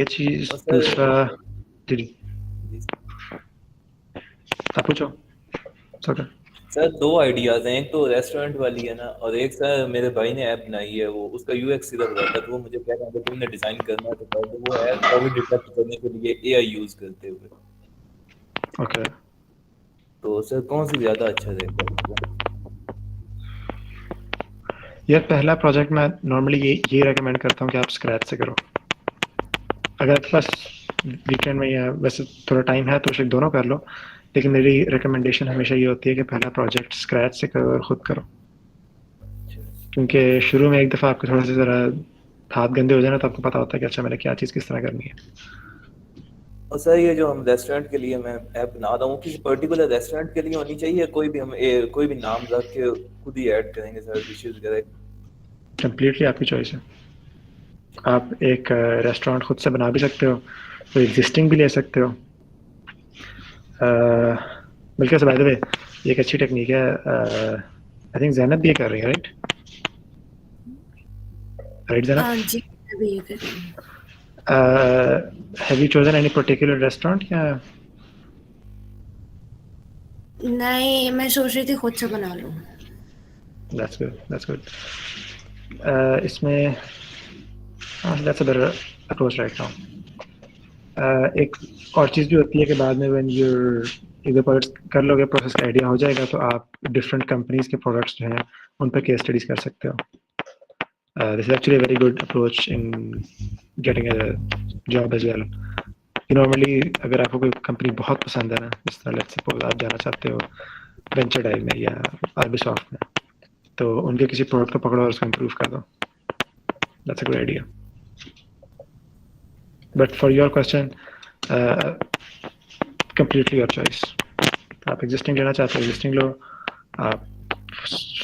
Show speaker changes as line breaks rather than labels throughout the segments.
ये चीज़
और सर
दूसरा जी आप पूछो सर।
सर दो आइडियाज हैं, एक तो रेस्टोरेंट वाली है ना, और एक सर मेरे भाई ने ऐप बनाई है, वो उसका यूएक्स इधर रहता है, तो वो मुझे कह रहा है अगर तुमने डिजाइन करना है तो कर दो। वो है कोविड डिटेक्ट करने के लिए एआई यूज करते हुए।
ओके
तो सर कौन सी ज्यादा अच्छा रहेगा आपको?
यार पहला प्रोजेक्ट मैं नॉर्मली ये रेकमेंड करता हूँ कि आप स्क्रैच से करो। अगर आपके पास वीकेंड में या वैसे थोड़ा टाइम है तो शायद दोनों कर लो, लेकिन मेरी रिकमेंडेशन हमेशा ये होती है कि पहला प्रोजेक्ट स्क्रैच से करो और ख़ुद करो, क्योंकि शुरू में एक दफ़ा आपके थोड़ा सा ज़रा हाथ गंदे हो जाए ना तो आपको पता होता है कि अच्छा मैंने क्या चीज़ किस तरह करनी है।
और सर ये जो हम रेस्टोरेंट के लिए मैं ऐप बना रहा हूँ, किसी पर्टिकुलर रेस्टोरेंट के लिए होनी चाहिए, कोई भी हम कोई भी नाम रख के खुद ही ऐड करेंगे सर डिशेज वगैरह?
कम्प्लीटली आपकी चॉइस है। आप एक रेस्टोरेंट खुद से बना भी सकते हो, तो एग्जिस्टिंग भी ले सकते हो। बल्कि बाय द वे ये एक अच्छी टेक्निक है। आई थिंक जैनब भी ये कर रही है, राइट राइट जैनब?
जी मैं भी ये कर रही हूँ।
Have you chosen any particular restaurant या?
नहीं, मैं सोच रही थी खुद से बना लूँ।
That's good that's good. इसमें that's a better approach right now. एक और चीज़ भी होती है कि बाद में व्हेन यूर इधर पर कर लोगे, प्रोसेस का आइडिया हो जाएगा, तो आप डिफरेंट कंपनीज के प्रोडक्ट्स जो हैं उन पर केस स्टडीज कर सकते हो। This is actually very good approach in getting a job as well. Normally अगर आपको कोई कंपनी बहुत पसंद है ना, जिस तरह लेट्स सपोज आप जाना चाहते हो वेंचर डाइव में या आरबीसॉफ्ट में, तो उनके किसी प्रोडक्ट को पकड़ो और उसको इम्प्रूव कर दो। That's a good idea. But for your question, completely your choice। आप एग्जिस्टिंग लेना चाहते हो एग्जिस्टिंग लो, आप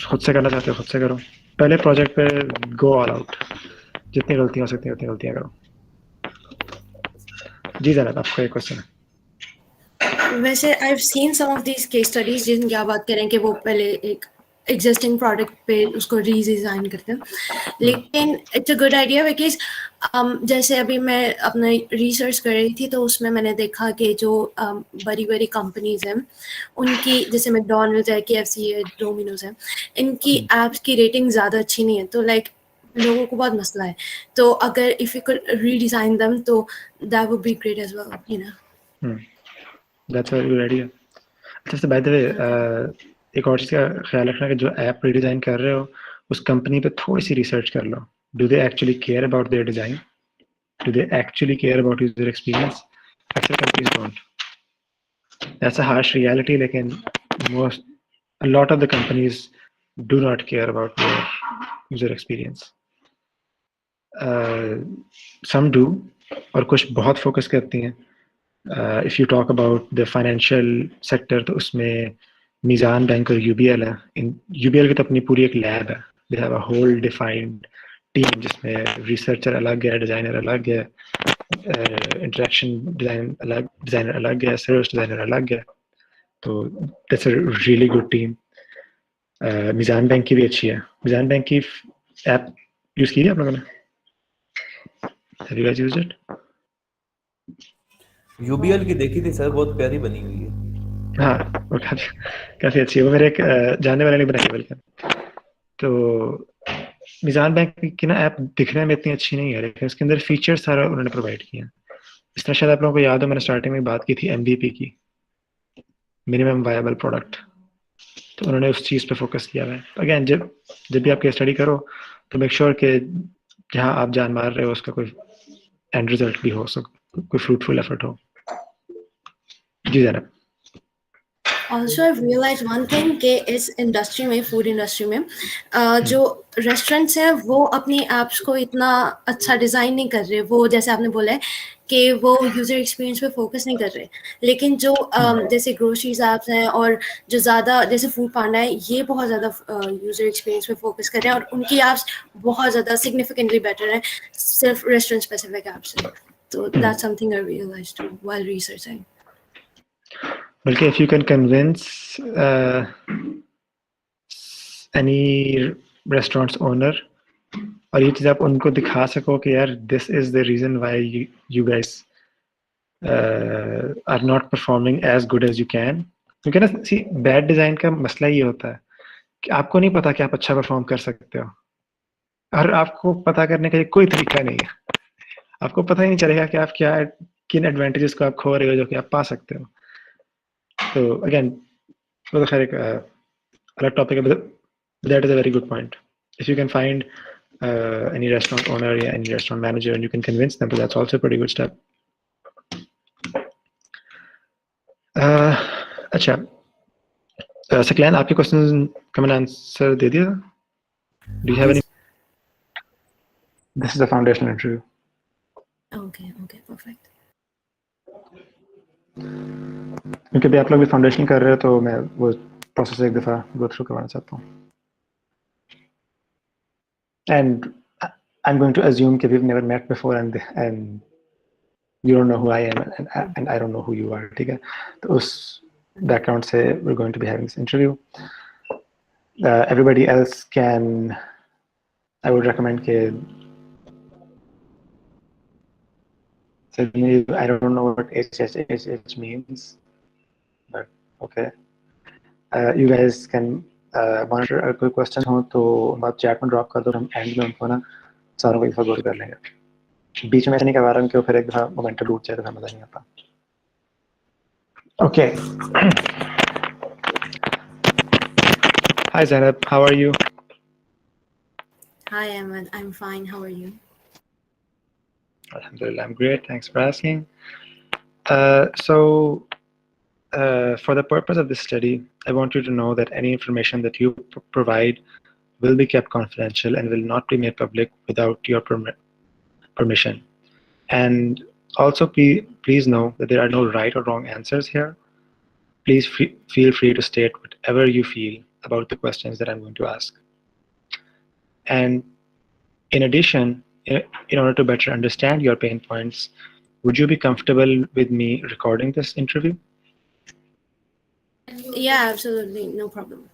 खुद से करना चाहते हो खुद से करो। पहले प्रोजेक्ट पे गो ऑल आउट, जितनी गलतियाँ हो सकती हैं उतनी गलतियाँ करो। जी जनाब आपका एक क्वेश्चन है।
वैसे I have seen some of these case studies जिनकी आप बात करें कि वो पहले एक एग्जिस्टिंग प्रोडक्ट पे उसको रीडिज़ाइन करते हैं, लेकिन it's a good idea because जैसे अभी मैं अपना रिसर्च कर रही थी तो उसमें मैंने देखा कि जो बड़ी बड़ी कंपनीज हैं उनकी, जैसे मैकडॉनल्ड्स है, KFC है, डोमिनोज है, इनकी एप्स की रेटिंग ज़्यादा अच्छी नहीं है, तो लाइक लोगों को बहुत मसला है। तो अगर if you could redesign them तो that would be great as well, you know.
That's a good idea. अच्छा बाय द वे एक और चीज़ का ख्याल रखना कि जो ऐप रीडिज़ाइन कर रहे हो उस कंपनी पे थोड़ी सी रिसर्च कर लो। Do they actually care about their design? Do they actually care about user experience? अक्सर companies don't. That's a harsh reality, लेकिन a lot of the companies do not care about their user experience. Some do, और कुछ बहुत focus करती हैं। If you talk about the financial sector, तो उसमें मीज़ान bank और UBL है। UBL की तो अपनी पूरी एक लैब है। They have a whole defined team जिसमें रिसर्चर अलग है, डिज़ाइनर अलग है, इंटरेक्शन डिज़ाइनर अलग है, सर्विस डिज़ाइनर अलग है। तो that's a really good team. Meezan bank की भी अच्छी है। मीज़ान बैंक की ऐप यूज़ की है आप लोगों ने? Have you guys used it?
UBL की देखी थी सर, बहुत प्यारी बनी हुई है।
हाँ वो काफ़ी अच्छी है। वो मेरे एक जानने वाले ने बनाई बल्कि। तो मीज़ान बैंक की ना ऐप दिखने में इतनी अच्छी नहीं है, लेकिन उसके अंदर फीचर्स सारा उन्होंने प्रोवाइड किए हैं। इस तरह शायद आप लोगों को याद हो, मैंने स्टार्टिंग में बात की थी MVP की, मिनिमम वायबल प्रोडक्ट। तो उन्होंने उस चीज़ पे फोकस किया है। अगेन जब भी आप केस स्टडी करो तो मेक श्योर कि जहाँ आप जान मार रहे हो उसका कोई एंड रिजल्ट भी हो, कोई फ्रूटफुल एफर्ट हो। जी जनाब।
Also, I've realized one thing कि इस इंडस्ट्री में, फूड इंडस्ट्री में, जो रेस्टोरेंट्स हैं वो अपनी एप्स को इतना अच्छा डिज़ाइन नहीं कर रहे। वो जैसे आपने बोला है कि वो यूज़र एक्सपीरियंस पे फोकस नहीं कर रहे, लेकिन जो जैसे ग्रोसरीज एप्स हैं और जो ज़्यादा जैसे फूड पांडा है, ये बहुत ज़्यादा यूज़र एक्सपीरियंस पे फोकस कर रहे हैं और उनकी एप्स बहुत ज़्यादा सिग्निफिकेंटली बेटर हैं सिर्फ रेस्टोरेंट स्पेसिफिक एप्स से। तो that's something I realized while researching.
बल्कि if you can convince any restaurant's owner और ये चीज़ आप उनको दिखा सको कि यार this is the reason why you guys are not performing as good as you can. क्योंकि ना सी बैड डिजाइन का मसला ये होता है कि आपको नहीं पता कि आप अच्छा परफॉर्म कर सकते हो, और आपको पता करने का कोई तरीका नहीं है. आपको पता ही नहीं चलेगा कि आप क्या किन एडवांटेजेस को आप खो रहे हो जो कि आप पा सकते हो. तो अगेन वो तो खैर एक अलग टॉपिक है. That is a very good point. If you can find any restaurant owner or any restaurant manager and you can convince them, but that's also a pretty good step. अच्छा, सकलैन आपके question का मैंने answer दे दिया. Do you have any? This is a foundational interview.
Okay, perfect.
क्योंकि अभी आप लोग भी फाउंडेशन कर रहे हो तो मैं वो प्रोसेस एक दफ़ा गो थ्रू करवाना चाहता हूँ. And I'm going to assume that we've never met before and you don't know who I am and I don't know who you are. ठीक है, तो उस background से we're going to be having this interview. Everybody else can, I would recommend that I don't know what HHH means, but okay. You guys can monitor. अगर कोई question हो तो आप chat में drop कर दो, हम end में उनको ना सारों को एक बार गौर कर लेंगे. बीच में ऐसे नहीं करवा रहा हूँ कि फिर एक दफ़ा मोमेंटम टूट जाए तो फिर मज़ा नहीं आता. Okay. Hi Zainab, how are you?
Hi, Ahmed. I'm fine. How are you?
Alhamdulillah, I'm great. Thanks for asking. For the purpose of this study, I want you to know that any information that you provide will be kept confidential and will not be made public without your permission. And also, please know that there are no right or wrong answers here. Please feel free to state whatever you feel about the questions that I'm going to ask. And in addition, in order to better understand your pain points, would you be comfortable with me recording this interview?
Yeah, absolutely. No problem.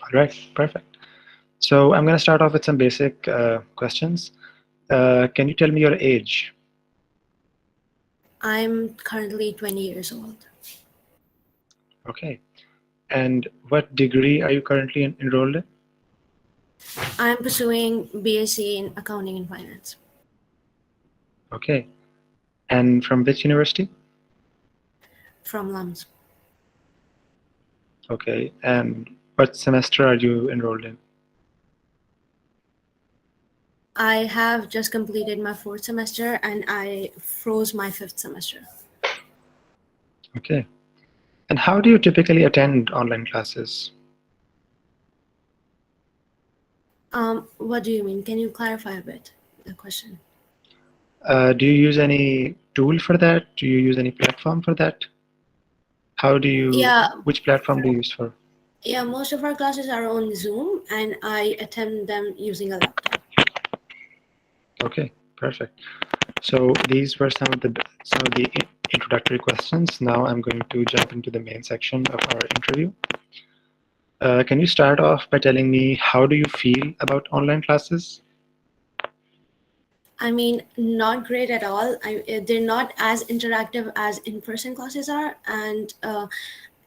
All right, perfect. So I'm going to start off with some basic questions. Can you tell me your age?
I'm currently 20 years old.
Okay. And what degree are you currently enrolled in?
I'm pursuing BSc in Accounting and Finance.
Okay. And from which university?
From LUMS.
Okay. And what semester are you enrolled in?
I have just completed my 4th semester and I froze my 5th semester.
Okay. And how do you typically attend online classes?
What do you mean? Can you clarify a bit the question?
Do you use any tool for that? Do you use any platform for that? How do you, which platform do you use for?
Yeah, most of our classes are on Zoom and I attend them using a laptop.
Okay, perfect. So these were some of the introductory questions. Now I'm going to jump into the main section of our interview. Can you start off by telling me how do you feel about online classes?
I mean, not great at all. They're not as interactive as in-person classes are, and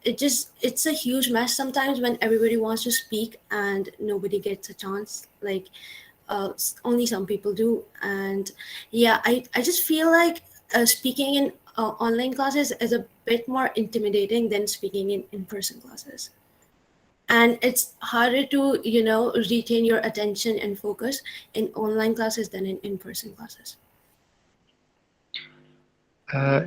it's a huge mess sometimes when everybody wants to speak and nobody gets a chance. Like only some people do, and yeah, I just feel like speaking in online classes is a bit more intimidating than speaking in in-person classes. And it's harder to retain your attention and focus in online classes than in in-person classes.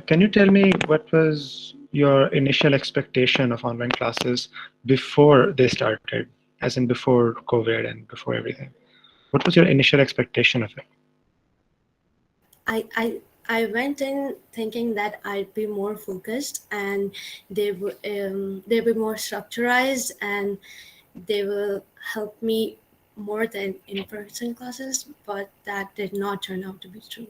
Can you tell me what was your initial expectation of online classes before they started, as in before COVID and before everything? What was your initial expectation of it?
I went in thinking that I'd be more focused and they'd be more structurized and they will help me more than in-person classes, but that did not turn out to be true.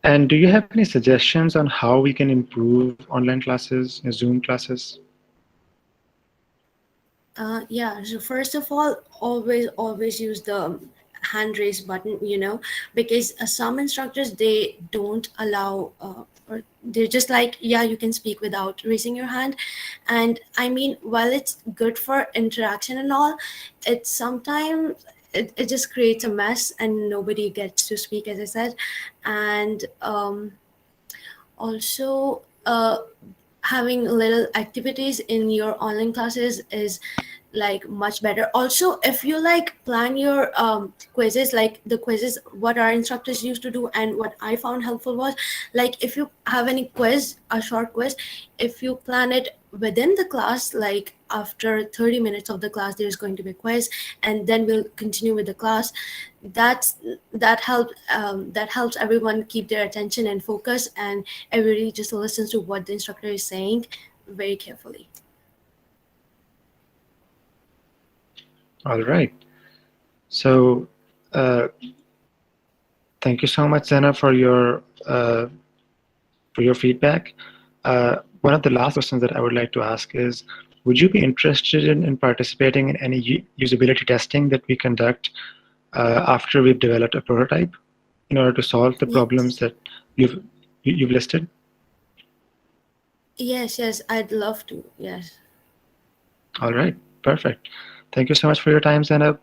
And do you have any suggestions on how we can improve online classes, Zoom classes?
Yeah, so first of all, always use the hand raise button, because some instructors, they don't allow, or they're just like, yeah, you can speak without raising your hand. And I mean, while it's good for interaction and all, it's sometimes it just creates a mess and nobody gets to speak, as I said. And also, having little activities in your online classes is like much better. Also, if you like plan your quizzes, like the quizzes what our instructors used to do, and what I found helpful was, like, if you have any quiz, a short quiz, if you plan it within the class, like after 30 minutes of the class there's going to be a quiz, and then we'll continue with the class. That helps everyone keep their attention and focus, and everybody just listens to what the instructor is saying very carefully.
All right. So, thank you so much, Zena, for your feedback. One of the last questions that I would like to ask is, would you be interested in participating in any usability testing that we conduct after we've developed a prototype in order to solve the problems that you've listed?
Yes, I'd love to. Yes.
All right, perfect. Thank you so much for your time, Zainab,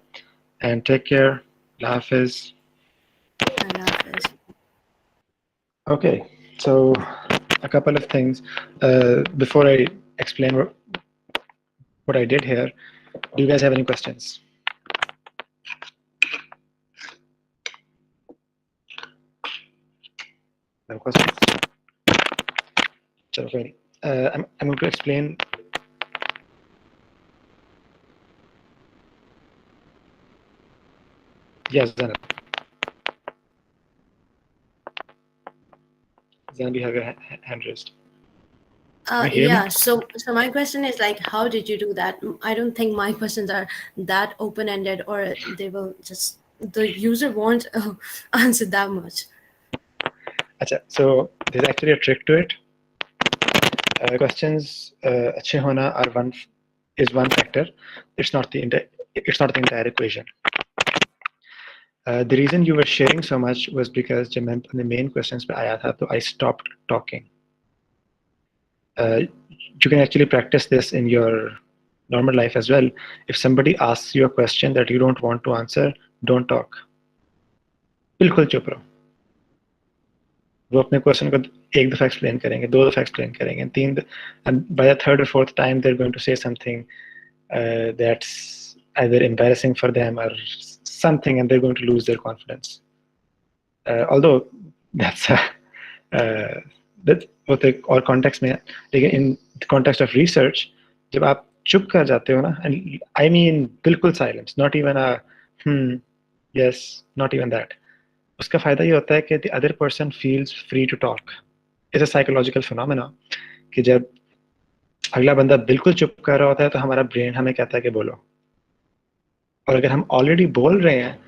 and take care. Allah Hafiz.
Allah Hafiz.
Okay, so a couple of things before I explain what I did here. Do you guys have any questions? No questions? Okay. I'm going to explain. Yes, Zainab. Zainab, you have your hand raised.
Yeah, so my question is, like, how did you do that? I don't think my questions are that open-ended, or they will just, the user won't answer that much.
Achha, so there's actually a trick to it. Questions अच्छे होना is one factor. It's not the entire equation. The reason you were sharing so much was because जब मैं अपने main questions पे आया था, तो I stopped talking. You can actually practice this in your normal life as well. If somebody asks you a question that you don't want to answer, don't talk. बिल्कुल चुप रहो. वो अपने क्वेश्चन को एक दफा एक्सप्लेन करेंगे, दो दफा एक्सप्लेन करेंगे, तीन, and by the third or fourth time they're going to say something that's either embarrassing for them or something, and they're going to lose their confidence. Although that's वो तो और context में, लेकिन in the context of research, जब आप चुप कर जाते हो ना, and I mean बिल्कुल silence, not even a yes, not even that. उसका फायदा ये होता है कि the other person feels free to talk. It's a psychological phenomena कि जब अगला बंदा बिल्कुल चुप कर रहा होता है तो हमारा ब्रेन हमें कहता है कि बोलो, और अगर हम ऑलरेडी बोल रहे हैं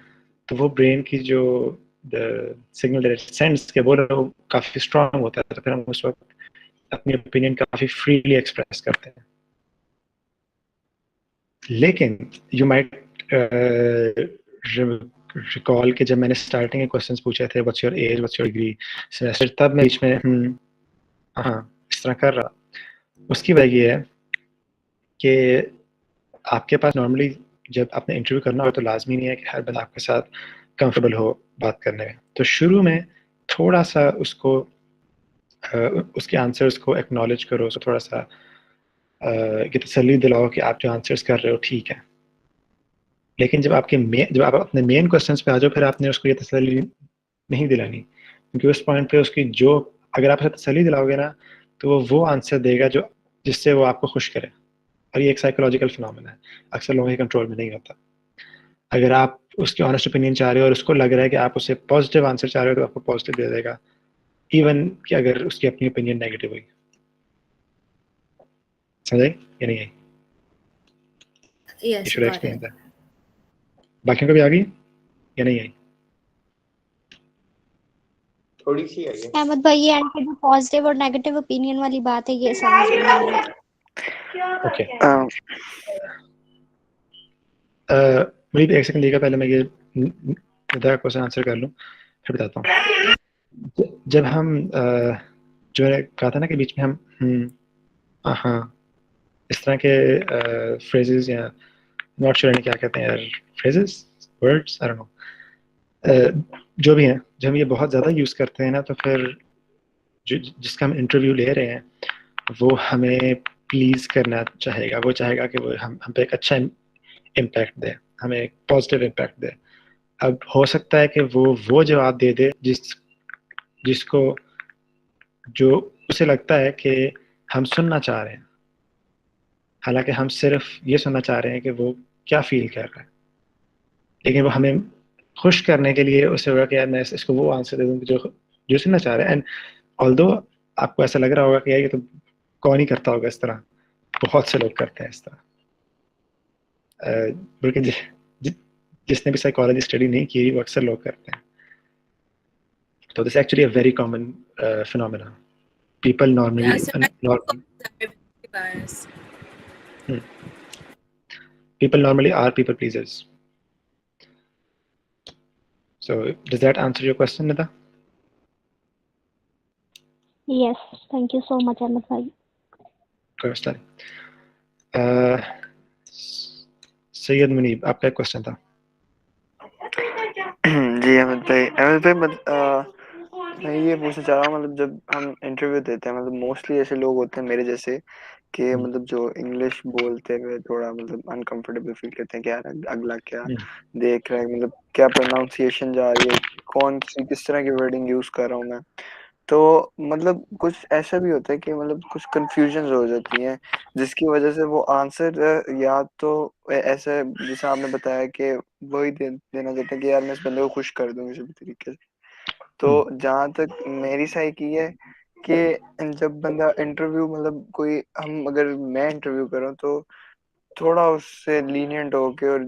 तो वो ब्रेन की जो सिग्नल दैट इट सेंड्स के बोल रहे हो काफी स्ट्रांग होता है, तो फिर हम उस वक्त अपनी ओपिनियन काफी फ्रीली एक्सप्रेस करते हैं. लेकिन यू माइट रिकॉल कि जब मैंने स्टार्टिंग के क्वेश्चंस पूछे थे, what's your age, what's your degree, semester, तब मैं बीच में हाँ इस तरह कर रहा. उसकी वजह ये है कि आपके पास नॉर्मली जब आपने इंटरव्यू करना हो तो लाजमी नहीं है कि हर बंदा आपके साथ कंफर्टेबल हो बात करने में. तो शुरू में थोड़ा सा उसको उसके आंसर्स को एक्नॉलेज करो, उसको थोड़ा सा ये तसल्ली दिलाओ कि आप जो आंसर्स कर रहे हो ठीक है. लेकिन जब आप अपने मेन क्वेश्चंस पे आ जाओ, फिर आपने उसको ये तसल्ली नहीं दिलानी, क्योंकि उस पॉइंट पे उसकी जो, अगर आप तसल्ली दिलाओगे ना तो वो आंसर देगा जो जिससे वो आपको खुश करे. और ये एक साइकोलॉजिकल फिनोमेना है, अक्सर लोगों के कंट्रोल में नहीं होता. अगर आप उसकी ऑनेस्ट ओपिनियन चाह रहे हो और उसको लग रहा है कि आप उसे पॉजिटिव आंसर चाह रहे हो, तो आपको पॉजिटिव दे देगा, इवन कि अगर उसकी अपनी ओपिनियन नेगेटिव हुई. समझे या नहीं आई?
Yes, got it.
बाकियों को भी आ गई या नहीं आई?
थोड़ी सी आई है.
अहमद भाई, ये एंड पे जो पॉजिटिव और नेगेटिव ओपिनियन वाली बात है, ये समझ में नहीं आई.
ओके, मुझे एक सेकंड देगा, पहले मैं ये निदा का क्वेश्चन आंसर कर लूँ फिर बताता हूँ। जब हम जो मैंने कहा था ना कि बीच में हम हाँ इस तरह के फ्रेजेस या नॉट श्योर क्या कहते हैं यार, phrases, words, I don't know, जो भी हैं, जब हम ये बहुत ज़्यादा यूज़ करते हैं ना, तो फिर जिसका हम इंटरव्यू ले रहे हैं वो हमें प्लीज़ करना चाहेगा, वो चाहेगा कि वो हम पे एक अच्छा इम्पैक्ट दे, हमें एक पॉजिटिव इम्पैक्ट दे। अब हो सकता है कि वो जवाब दे दे जिसको जो उसे लगता है कि हम सुनना चाह रहे हैं, हालांकि हम सिर्फ ये सुनना चाह रहे हैं कि वो क्या फील कर रहा है, लेकिन वो हमें खुश करने के लिए उसे होगा कि यार मैं इसको वो आंसर दे दूँ जो जो सुनना चाह रहा है। एंड ऑल्दो आपको ऐसा लग रहा होगा कि यार ये तो कौन ही करता होगा इस तरह, बहुत से लोग करते हैं इस तरह, बल्कि जिसने भी साइकोलॉजी स्टडी नहीं की वो अक्सर लोग करते हैं। तो this actually a very common phenomena. People normally
Yeah, so I think bias.
people normally are people pleasers. So does that answer your question, Nida?
Yes, thank you so much, Ahmed bhai.
Question. Syed Munib, आपका एक question था।
जी अहमद भाई मैं ये पूछना चाह रहा हूँ, मतलब जब हम इंटरव्यू देते हैं, मतलब मोस्टली ऐसे लोग होते हैं मेरे जैसे कि मतलब जो इंग्लिश बोलते हुए थोड़ा मतलब अनकंफर्टेबल फील करते हैं कि यार अगला क्या देख रहा है, मतलब क्या प्रोनाउंसिएशन जा रही है, कौन सी किस तरह की वर्डिंग यूज कर रहा हूँ मैं। तो मतलब कुछ ऐसा भी होता है कि मतलब कुछ कंफ्यूजन हो जाती हैं जिसकी वजह से वो आंसर या तो ऐसे जैसे आपने बताया कि वही देना चाहते हैं कि यार मैं इस बंदे को खुश कर दूं किसी भी तरीके से। तो जहां तक मेरी साइड की है कि जब बंदा इंटरव्यू मतलब कोई हम अगर मैं इंटरव्यू कर रहा हूँ तो थोड़ा उससे लीनियंट होके और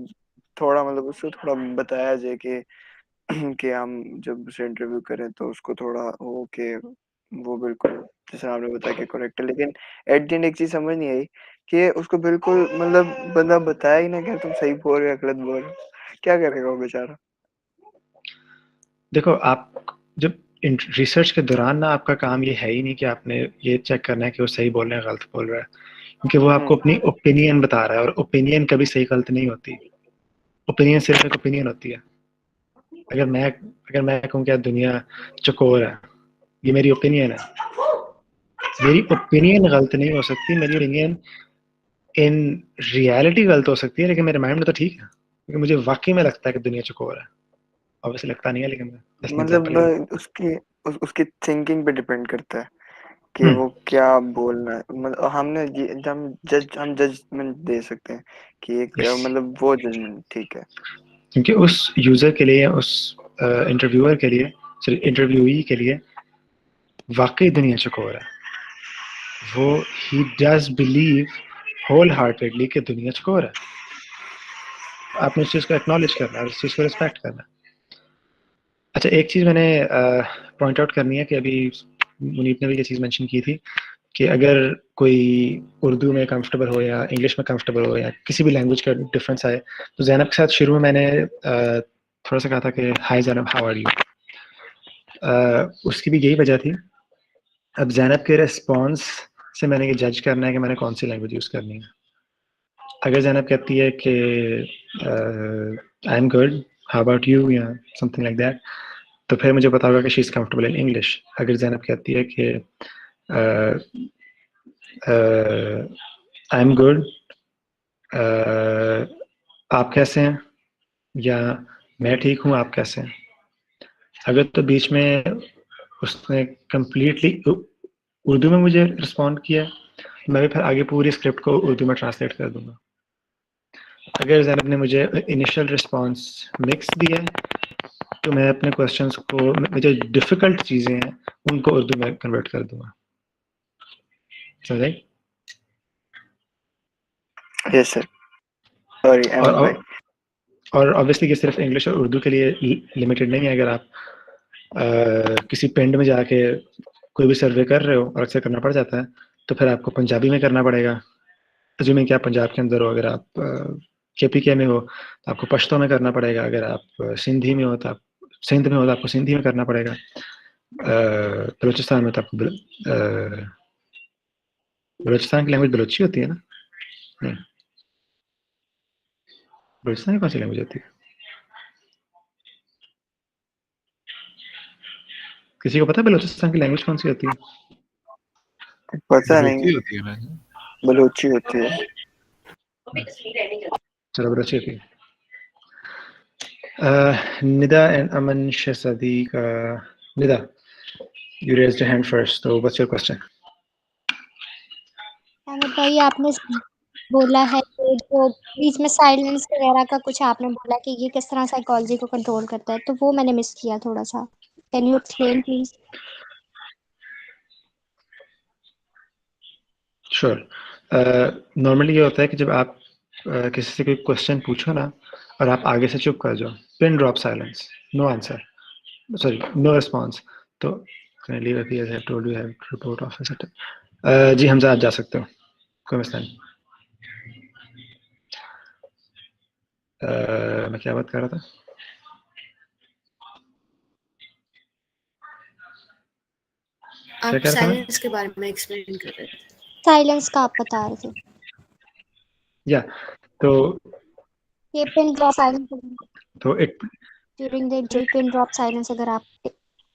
थोड़ा मतलब उसको थोड़ा बताया जाए कि हम जब उसे इंटरव्यू करें तो उसको थोड़ा हो के वो बिल्कुल जैसे आपने बताया कि करेक्ट है, लेकिन एट द एंड एक चीज समझ नहीं आई कि उसको बिल्कुल मतलब बंदा बताया ही ना कि तुम सही बोल रहे हो या गलत बोल रहे हो, क्या करेगा वो बेचारा।
देखो, आप जब रिसर्च के दौरान ना आपका काम ये है ही नहीं कि आपने ये चेक करना है कि वो सही बोल रहे हैं गलत बोल रहा है, क्योंकि वो आपको अपनी ओपिनियन बता रहा है, और ओपिनियन कभी सही गलत नहीं होती। ओपिनियन सिर्फ एक ओपिनियन होती है। अगर मैं कहूँ कि दुनिया चकोर है, ये मेरी ओपिनियन है, मेरी ओपिनियन गलत नहीं हो सकती, मेरी ओपिनियन इन रियलिटी गलत हो सकती है, लेकिन मेरे माइंड में तो ठीक है, क्योंकि मुझे वाकई में लगता है कि दुनिया चकोर है। ऑब्वियसली लगता नहीं है, लेकिन मैं जस्ट एन एग्जांपल ले
मतलब उसकी थिंकिंग पे डिपेंड करता है कि वो क्या बोलना है, मतलब हम जजमेंट दे सकते हैं कि एक
यस,
मतलब वो जजमेंट ठीक है।
क्योंकि उस यूजर के लिए, उस इंटरव्यूअर के लिए, सॉरी इंटरव्यूई के लिए वाकई दुनिया चकोर है। वो ही डज बिलीव होल हार्टेडली कि दुनिया चकोर है। आपने उस चीज़ को एक्नॉलेज करना है, उस चीज़ को रिस्पेक्ट करना है। अच्छा, एक चीज़ मैंने पॉइंट आउट करनी है कि अभी मुनीब ने भी ये चीज़ मेंशन की थी कि अगर कोई उर्दू में कंफर्टेबल हो या इंग्लिश में कंफर्टेबल हो या किसी भी लैंग्वेज का डिफरेंस आए, तो ज़ैनब के साथ शुरू में मैंने थोड़ा सा कहा था कि हाय ज़ैनब, हाउ आर यू। उसकी भी यही वजह थी। अब ज़ैनब के रिस्पॉन्स से मैंने ये जज करना है कि मैंने कौन सी लैंग्वेज यूज़ करनी है। अगर ज़ैनब कहती है कि I am good, how about you, या समथिंग लाइक दैट, तो फिर मुझे पता होगा कि she is comfortable in English. अगर ज़ैनब कहती है कि आई एम गुड, आप कैसे हैं, या मैं ठीक हूँ, आप कैसे हैं, अगर तो बीच में उसने कम्प्लीटली उर्दू में मुझे रिस्पॉन्ड किया, मैं भी फिर आगे पूरी स्क्रिप्ट को उर्दू में ट्रांसलेट कर दूंगा। अगर ज़ैनब ने मुझे इनिशियल रिस्पॉन्स मिक्स दिया तो मैं अपने क्वेश्चंस को, जो डिफ़िकल्ट चीज़ें हैं उनको उर्दू में कन्वर्ट कर दूंगा। समझ आई?
यस सर, सॉरी अहमद भाई।
और ऑब्वियसली ये सिर्फ इंग्लिश और उर्दू के लिए लिमिटेड नहीं है। अगर आप किसी पिंड में जाके कोई भी सर्वे कर रहे हो, और अक्सर करना पड़ जाता है, तो फिर आपको पंजाबी में करना पड़ेगा। अज्यूमिंग कि आप पंजाब के अंदर हो, अगर आप KPK में हो तो आपको पश्तो में करना पड़ेगा, अगर आप सिंधी में हो तो आप सिंध में हो तो आपको सिंधी में करना पड़ेगा, बलूचिस्तान में तो आपको बलूचिस्तान की लैंग्वेज बलूची होती है ना? नहीं, बलूचिस्तान की कौन सी लैंग्वेज होती है? किसी को पता है बलूचिस्तान की लैंग्वेज कौन सी होती है?
पता
बलूची
नहीं,
होती है मैंने
बलूची होती है।
चलो बलूची होती है। Nida and Aman Shahzadi. Nida, you raised your hand first. So what's your question?
Ahmad भाई, आपने बोला है कि जो बीच में साइलेंस वगैरह का कुछ आपने बोला कि ये किस तरह साइकोलॉजी को कंट्रोल करता है, तो वो मैंने मिस किया थोड़ा सा। Can you explain please?
Sure. Normally ये होता है कि जब आप किसी से कोई क्वेश्चन पूछो ना और आप आगे से चुप कर जाओ, pin drop silence, no answer, sorry no response, तो can I leave it here? I have told you I have to report office at जी हमजा आप जा सकते हो, कोई मसला नहीं। मैं क्या बात कर रहा था?
आप
क्या कह रहा था मैं?
साइलेंस के बारे में एक्सप्लेन कर रहे थे।
साइलेंस का आप बता रहे थे।
या तो
ये pin drop silence
it
during the interview, pin drop silence अगर आप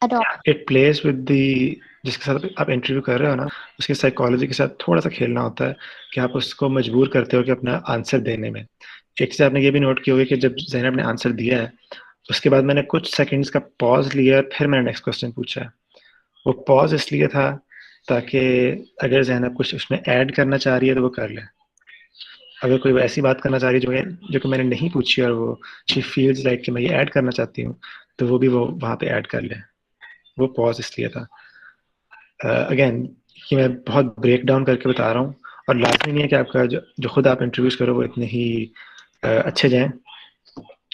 adopt
it place with the जिसके साथ आप इंटरव्यू कर रहे हो ना, उसकी साइकोलॉजी के साथ थोड़ा सा खेलना होता है कि आप उसको मजबूर करते हो कि अपना आंसर देने में। एक चीज़ आपने ये भी नोट की होगी कि जब ज़ैनब ने आंसर दिया है उसके बाद मैंने कुछ सेकंड्स का पॉज लिया, फिर मैंने नेक्स्ट क्वेश्चन पूछा है। वो पॉज इसलिए था ताकि अगर ज़ैनब कुछ उसमें ऐड करना चाह रही है तो वो कर ले, अगर कोई ऐसी बात करना चाह रही है जो कि मैंने नहीं पूछी और वो शी फील्स लाइक कि मैं ये ऐड करना चाहती हूँ, तो वो भी वो वहाँ पे ऐड कर ले। वो पॉज इसलिए था। अगेन कि मैं बहुत ब्रेक डाउन करके बता रहा हूँ, और लाजमी नहीं है कि आपका जो खुद आप इंटरव्यूज करो वो इतने ही अच्छे जाएं।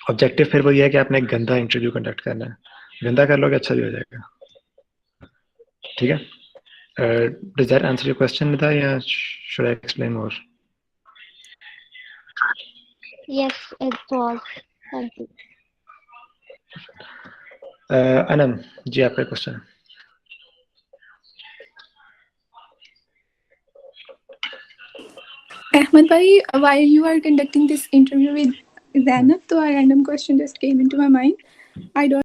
ऑब्जेक्टिव फिर वो ये है कि आपने एक गंदा इंटरव्यू कंडक्ट करना है, गंदा कर लोगे अच्छा भी हो जाएगा। ठीक है? Does that answer your question Nida, या should I explain more?
Yes it was, thank you.
Anam ji, आपका क्वेश्चन।
Ahmed bhai, while you are conducting this interview with Zainab, so a random question just came into my mind. I don't